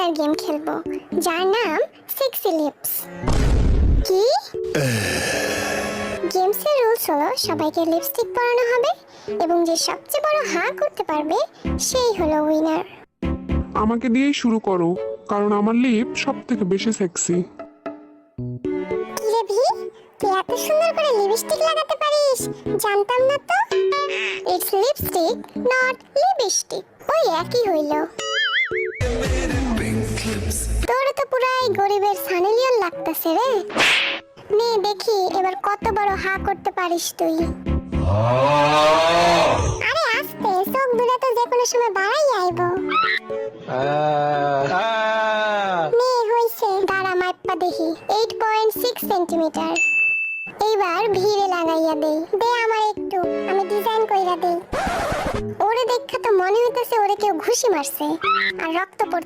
মজার গেম খেলবো যার নাম সেক্সি লিপস। কি? গেমসের রুলস হলো সবাইকে লিপস্টিক পরানো হবে এবং যে সবচেয়ে বড় হাঁ করতে পারবে সেই হলো উইনার। আমাকে দিয়েই শুরু করো, কারণ আমার লিপ সব থেকে বেশি সেক্সি। কি রে ভি, তুই এত সুন্দর করে লিপস্টিক লাগাতে পারিস, জানতাম না তো। ইটস লিপস্টিক নট লিপস্টিক, ওই একই হইল। তোর তো পুরাই গরিবের সানি লিওন লাগতেছে রে। নে দেখি এবার কত বড় হাঁ করতে পারিস তুই। আরে আস্তে, চোখ দুটো তো যে কোনো সময় বাড়াই আইব। নে হইছে, দাঁড়া মাইপা দেখি। 8.6 সেন্টিমিটার। এইবার ভিড়ে লাগাইয়া দেই, দে আমার একটু, আমি ডিজাইন কইরা দেই। ওরে দেখা তো মনে হইতেছে ওরে কেউ ঘুষি মারছে আর রক্ত পড়ছে।